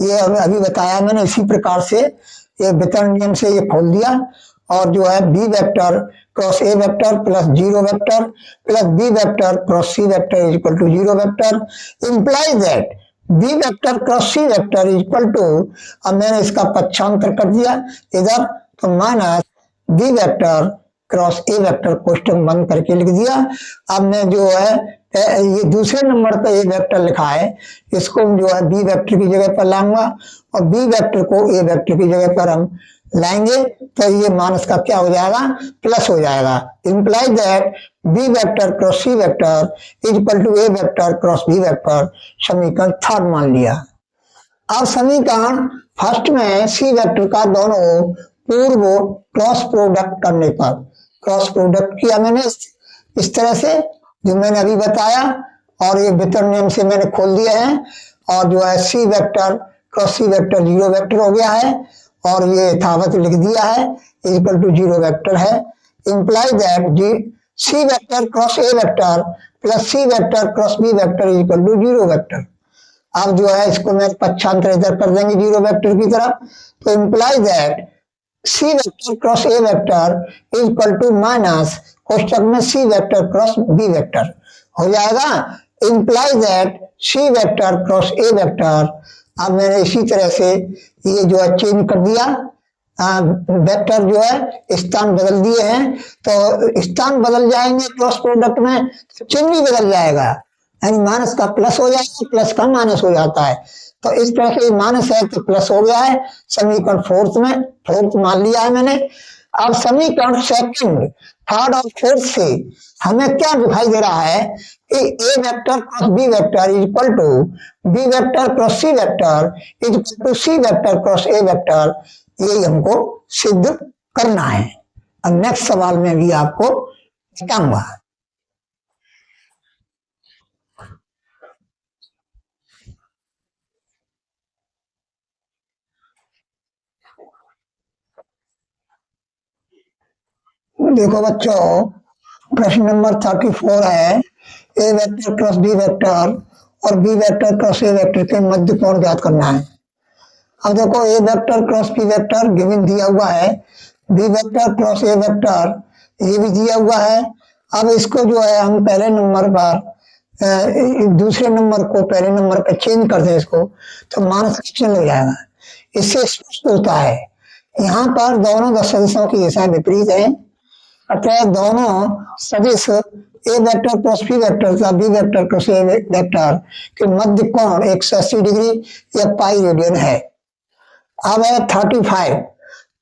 ये अभी बताया मैंने, इसी प्रकार से ये वितरण नियम से ये खोल दिया। और जो है B vector cross A vector plus 0 vector plus B vector cross C vector equal to 0 vector implies that B vector cross C vector equal to, अब मैंने इसका पक्षांतर कर दिया इधर, तो minus B vector cross A vector question बंद करके लिख दिया। अब मैं जो है ये दूसरे नंबर पे ए वेक्टर लिखा है, इसको जो है बी वेक्टर की जगह पर लाऊंगा और बी वेक्टर को ए वेक्टर की जगह पर हम लाएंगे तो ये माइनस का क्या हो जाएगा, प्लस हो जाएगा। Imply that B vector cross C vector is equal to A vector cross B vector, समीकरण थर्ड मान लिया। अब समीकरण फर्स्ट में सी वेक्टर का दोनों पूर्व क्रॉस प्रोडक्ट करने पर, क्रॉस प्रोडक्ट किया मैंने इस तरह से जो मैंने अभी बताया, और ये वितरण नियम से मैंने खोल दिया है, और जो है C vector cross C vector zero vector हो गया है, और ये यथावत लिख दिया है इक्वल टू जीरो वेक्टर है। Implies that G C vector cross A vector plus C vector cross B vector equal to zero vector. अब जो है इसको मैं पक्षांतर इधर कर देंगे जीरो वेक्टर की तरफ, तो imply that C vector cross A vector equal to minus कोष्टक में C vector cross B vector हो जाएगा। Imply that C vector cross A vector, अब मैंने इसी तरह से ये जो है चेंज कर दिया, वेक्टर जो है स्थान बदल दिए हैं, तो स्थान बदल जाएंगे क्रॉस प्रोडक्ट में तो चिन्ह भी बदल जाएगा, यानी माइनस का प्लस हो जाएगा, प्लस का माइनस हो जाता है। तो इस तरह से माइनस है तो प्लस हो गया है, समीकरण फोर्थ मान लिया है मैंने। अब समीकरण सेकंड थर्ड और फोर्थ से हमें क्या दिखाई दे रहा है कि A vector cross B vector is equal to B vector cross C vector is equal to C vector cross A vector, यही हमको सिद्ध करना है। अब नेक्स्ट सवाल में भी आपको बताऊंगा। देखो बच्चों, प्रश्न नंबर 34 है, A vector cross B vector और B vector cross A vector के मध्य कोण ज्ञात करना है। अब देखो A vector cross B vector given दिया हुआ है, B vector cross A vector ये भी दिया हुआ है। अब इसको जो है हम पहले नंबर पर दूसरे नंबर को पहले नंबर पर चेंज कर दें इसको, तो माइनस का चिन्ह हो जाएगा। इससे स्पष्ट होता है यहाँ पर दोनों सदिशों की दिशा विपरीत है, अतः दोनों सदिश A vector cross B vector का B vector cross A vector के मध्य कोण 180 डिग्री या पाई रेडियन है। अब है 35,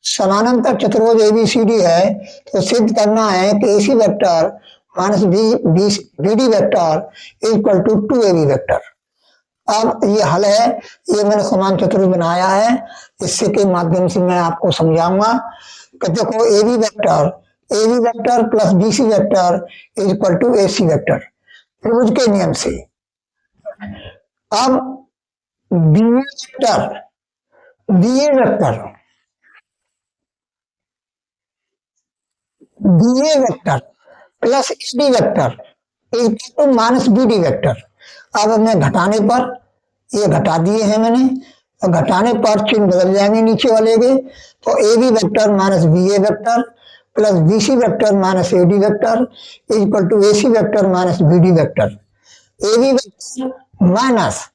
समानांतर चतुर्भुज एबीसीडी है, तो सिद्ध करना है कि AC vector minus B D vector equal to 2ab vector. अब ये हल है, ये मैंने समान चतुर्भुज बनाया है, इससे के माध्यम से मैं आपको समझाऊंगा कि देखो AB vector plus BC vector is equal to AC vector त्रिभुज के नियम से। अब B A vector plus AD vector is equal to minus B D vector. अब मैं घटाने पर, ये घटा दिए हैं मैंने, तो घटाने पर चिन्ह बदल जाएंगे नीचे वाले के, तो A B vector minus B A vector plus B C vector minus A D vector equal to A C vector minus B D vector. A B vector minus,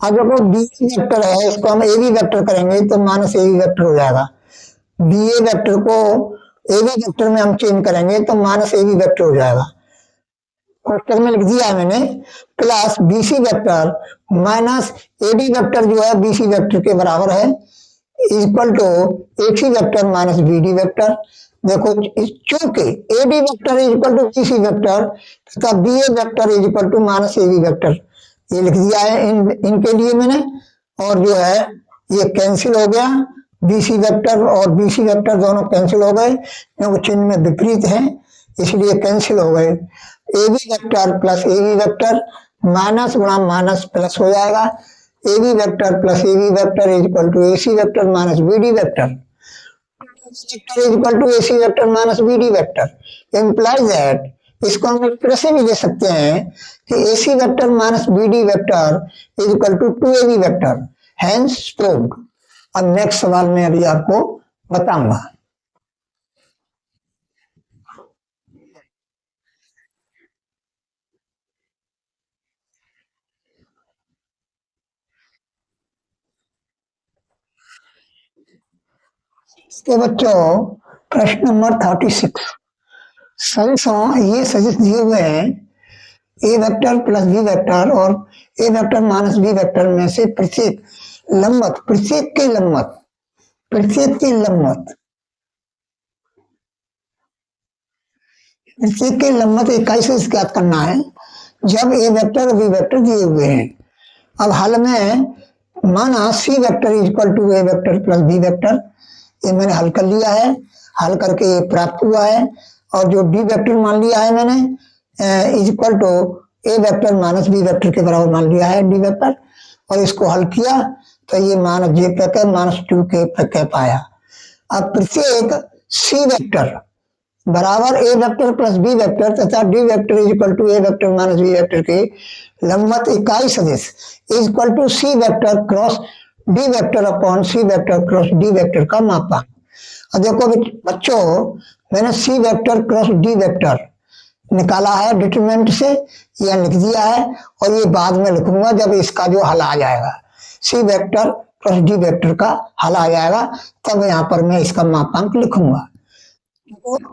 अब देखो बी वेक्टर है, इसको हम ए बी वेक्टर करेंगे तो minus A B vector हो जाएगा। B A vector को ए बी वेक्टर में हम चेंज करेंगे तो माइनस ए बी वेक्टर हो जाएगा, कोष्टक में लिख दिया है मैंने, plus B C vector minus A D vector जो है बी सी वेक्टर के बराबर है equal to A C vector minus B D vector. देखो चूंकि A D vector is equal to B C vector तथा B A vector is equal to minus A B vector, ये लिख दिया है इनके लिए मैंने। और जो है ये कैंसिल हो गया, बी सी वेक्टर और बी सी वेक्टर दोनों कैंसिल हो गए क्योंकि चिन्ह में विपरीत है, इसलिए कैंसिल हो गए। A B vector plus A B vector minus गुणा माइनस प्लस हो जाएगा, A B vector plus A B vector is equal to A C vector minus B D vector is equal to A C vector minus B D vector. Implies that इसको हम एक तरह से भी ले सकते हैं कि A C vector minus B D vector is equal to 2ab vector, hence proved. अब नेक्स्ट सवाल में अभी आपको बताऊंगा। तो बच्चों प्रश्न नंबर 36, सदिशों ये सदिश दिए हुए हैं A vector plus B vector और A vector minus B vector में से प्रत्येक के लंबवत प्रत्येक की लंबवत, प्रत्येक की लंबवत 21 से ज्ञात करना है जब ए वेक्टर और बी वेक्टर दिए हुए हैं। अब हल में माना C vector is equal to A vector plus B vector, ये मैंने हल कर लिया है, हल करके ये प्राप्त हुआ है। और जो डी वेक्टर मान लिया है मैंने is equal to A vector minus B vector के बराबर मान लिया है डी वेक्टर, और इसको हल किया तो ये माइनस जे पैकेट माइनस 2 के पैकेट आया। अब प्रत्येक सी वेक्टर बराबर A vector plus B vector तथा D vector is equal to A vector minus B vector के लंबवत इकाई सदिश is equal to C vector cross D vector upon C vector cross D vector का मापांक। अब देखो बच्चों, मैंने C vector cross D vector निकाला है डिटरमिनेंट से, यह लिख दिया है, और ये बाद में लिखूंगा जब इसका जो हल आ जाएगा, सी वेक्टर क्रॉस डी वेक्टर का हल आ जाएगा तब यहाँ पर मैं इसका मापांक लिखूंगा।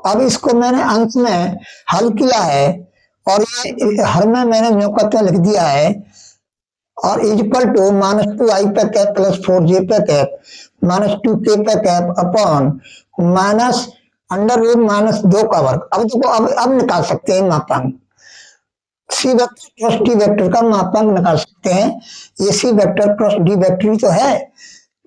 अब इसको मैंने अंत में हल किया है और ये हर में मैंने न्यूकत्व लिख दिया है, और इज इक्वल टू -2i पे कैप प्लस 4j पे कैप -2k पे cap upon minus under root -2 का वर्ग। अब देखो अब निकाल सकते हैं मापांक, सी वेक्टर क्रॉस डी वेक्टर का मापांक निकाल सकते हैं। ये सी वेक्टर क्रॉस डी वेक्टर ही तो है,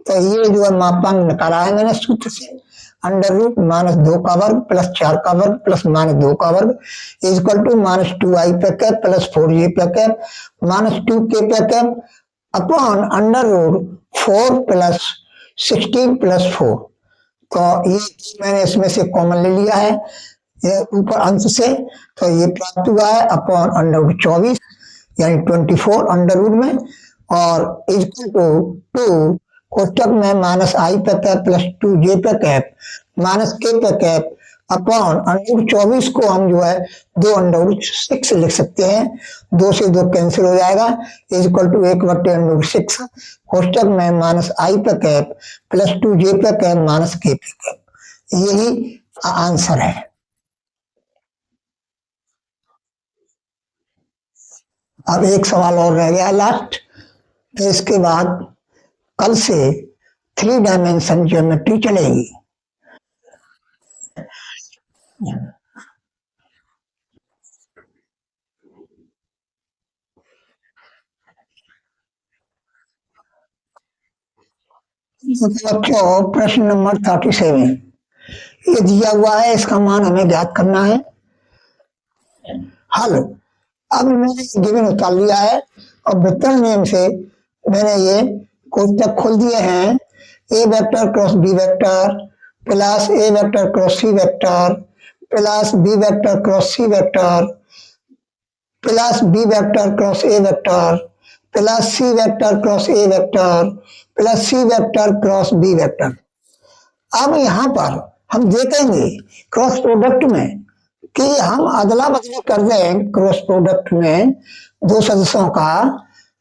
तो ये जो है मापांक निकाला है मैंने सूत्र से, अंडर रूट -2 का वर्ग प्लस 4 का वर्ग प्लस -2 का वर्ग इज इक्वल टू -2i पे कैप प्लस 4j पे कैप -2k पे cap upon under root 4 plus 16 plus 4। तो ये मैंने इसमें से कॉमन ले लिया है ये ऊपर अंश से, तो ये प्राप्त हुआ है अपॉन अंडर रूट 24 यानी 24 अंडर रूट में, और इज इक्वल टू 2 कोष्टक में -i पे कैप प्लस 2j पे कैप -k पे कैप अपॉन अंडर रूट 24 को हम जो है 2 अंडर रूट 6 लिख सकते हैं, 2 से 2 कैंसिल हो जाएगा, इज इक्वल टू 1/√6 कोष्टक में -i पे कैप प्लस 2j पे कैप -k पे कैप, यही आंसर है। अब एक सवाल और रह गया लास्ट, तो इसके बाद कल से 3 डायमेंशन ज्योमेट्री चलेगी। बच्चों प्रश्न नंबर 37 ये दिया हुआ है, इसका मान हमें ज्ञात करना है। हल, अब मैंने गिवन उतार लिया है और वितरण नियम से मैंने ये कोष्टक खोल दिए हैं, A vector cross B vector plus A vector cross C vector plus B vector cross C vector plus B vector cross A vector plus C vector cross A vector plus C vector cross B vector. अब यहाँ पर हम देखेंगे cross product में कि हम अदला बदली कर दें क्रॉस प्रोडक्ट में दो सदस्यों का,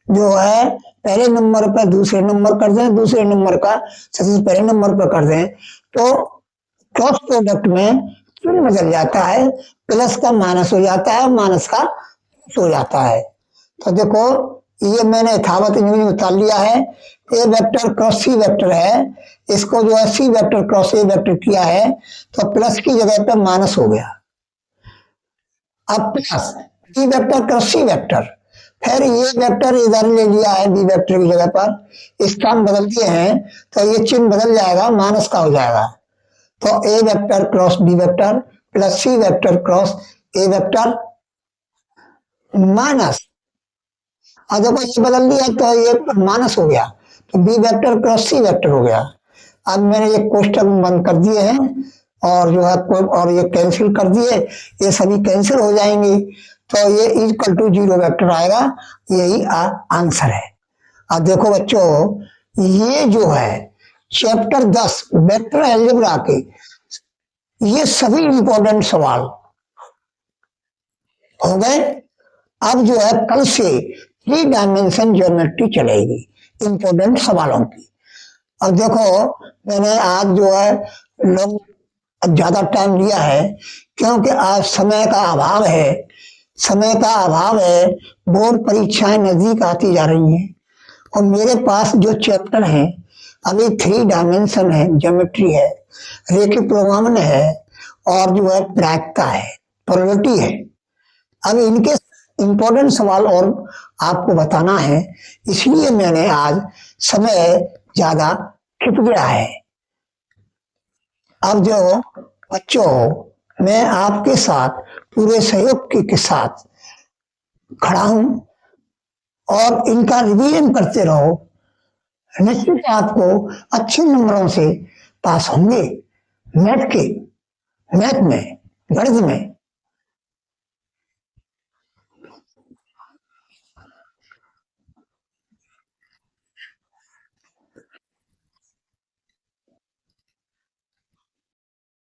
जो है पहले नंबर पर दूसरे नंबर कर दें, दूसरे नंबर का सदस्य पहले नंबर पर कर दें, तो क्रॉस प्रोडक्ट में चिन्ह बदल जाता है, प्लस का माइनस हो जाता है, माइनस का प्लस हो जाता है। तो देखो ये मैंने यथावत इंजीनियरिंग उतार लिया है, A vector cross C vector है, इसको जो है C vector cross A vector किया है, तो प्लस की जगह पर माइनस हो गया। अब plus B vector cross C vector, फिर ये वेक्टर इधर ले लिया है बी वेक्टर की जगह पर, स्थान बदल दिए हैं, तो ये चिन्ह बदल जाएगा, माइनस का हो जाएगा। तो A vector cross B vector plus C vector cross A vector minus, और देखो ये बदल दिया तो ये माइनस हो गया, तो B vector cross C vector हो गया। अब मैंने ये कोष्टक बंद कर दिए हैं और जो है और ये कैंसिल कर दिए, ये सभी कैंसिल हो जाएंगे, तो ये इक्वल टू 0 वेक्टर आएगा, यही आंसर है। अब देखो बच्चों ये जो है चैप्टर 10 वेक्टर अलजेब्रा के ये सभी इंपॉर्टेंट सवाल हो गए। अब जो है कल से 3 डायमेंशन ज्योमेट्री चलेगी इंपॉर्टेंट सवालों की। अब देखो मैंने आज जो है लोग ज्यादा टाइम लिया है क्योंकि आज समय का अभाव है, समय का अभाव है, बोर्ड परीक्षाएं नजदीक आती जा रही हैं और मेरे पास जो चैप्टर हैं अभी 3 डायमेंशन है, ज्योमेट्री है, रेखीय प्रोग्रामन है, और जो है प्रायिकता है, प्रोबेबिलिटी है। अब इनके इंपॉर्टेंट सवाल और आपको बताना है, इसलिए मैंने आज समय ज्यादा खिंच गया है। अब जो बच्चों, मैं आपके साथ पूरे सहयोग के साथ खड़ा हूं और इनका रिवीजन करते रहो, निश्चित आपको अच्छे नंबरों से पास होंगे मैथ में, गणित में।